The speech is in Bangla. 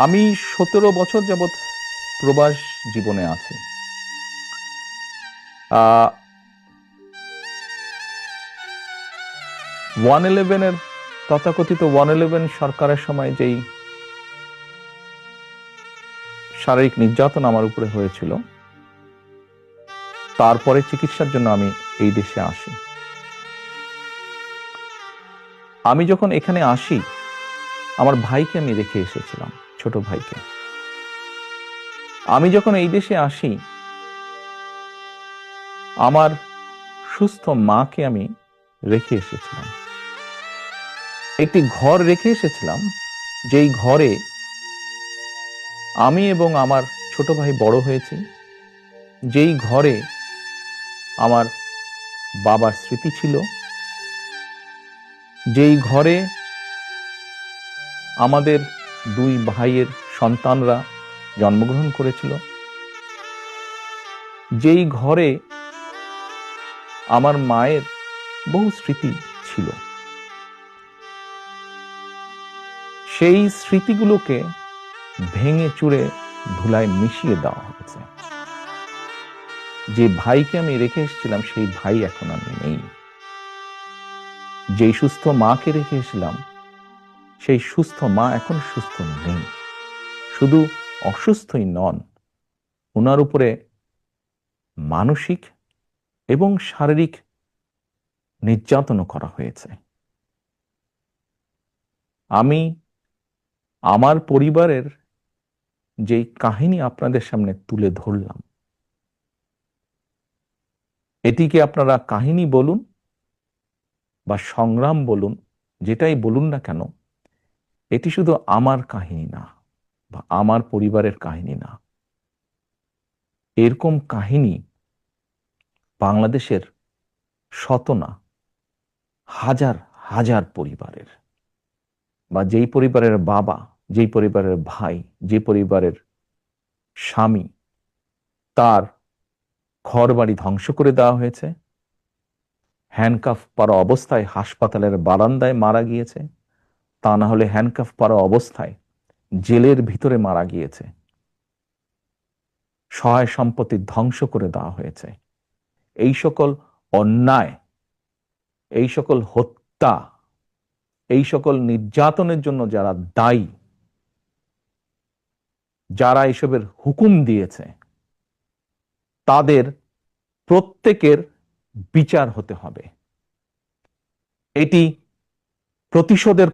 আমি 17 বছর যাবৎ প্রবাস জীবনে আছি। 111 তথাকথিত 111 সরকারের সময় যেই শারীরিক নির্যাতন আমার উপরে হয়েছিল, তারপরে চিকিৎসার জন্য আমি এই দেশে আসি। আমি যখন এখানে আসি, আমার ভাইকে আমি রেখে এসেছিলাম, ছোট ভাইকে। আমি যখন এই দেশে আসি, আমার সুস্থ মাকে আমি রেখে এসেছিলাম। একটি ঘর রেখে এসেছিলাম, যেই ঘরে আমি এবং আমার ছোট ভাই বড় হয়েছি, যেই ঘরে আমার বাবার স্মৃতি ছিল, যেই ঘরে আমাদের দুই ভাইয়ের সন্তানরা জন্মগ্রহণ করেছিল, যেই ঘরে আমার মায়ের বহু স্মৃতি ছিল, সেই স্মৃতিগুলোকে ভেঙে চুরে ধুলায় মিশিয়ে দেওয়া হয়েছে। যে ভাইকে আমি রেখে এসেছিলাম, সেই ভাই এখন আর নেই। যেই সুস্থ মাকে রেখে এসেছিলাম, সেই সুস্থ মা এখন সুস্থ নেই। শুধু অসুস্থই নন, ওনার উপরে মানসিক এবং শারীরিক নির্যাতনও করা হয়েছে। আমি আমার পরিবারের যেই কাহিনী আপনাদের সামনে তুলে ধরলাম, এটিকে আপনারা কাহিনী বলুন বা সংগ্রাম বলুন, যেটাই বলুন না কেন, এটি শুধু আমার কাহিনী না বা আমার পরিবারের কাহিনী না। এরকম কাহিনী বাংলাদেশের শত না, হাজার হাজার পরিবারের, বা যেই পরিবারের বাবা, যেই পরিবারের ভাই, যে পরিবারের স্বামী, তার ঘরবাড়ি ধ্বংস করে দেওয়া হয়েছে, হ্যান্ডকাফ পরা অবস্থায় হাসপাতালের বারান্দায় মারা গিয়েছে, তা না হলে হ্যান্ডকাফ পরা অবস্থায় জেলের ভিতরে মারা গিয়েছে, সহায় সম্পত্তি ধ্বংস করে দেওয়া হয়েছে। এই সকল অন্যায়, এই সকল হত্যা, এই সকল নির্যাতনের জন্য যারা দায়ী, যারা এসবের হুকুম দিয়েছে, তাদের প্রত্যেকের বিচার হতে হবে। এটি প্রতিশোধের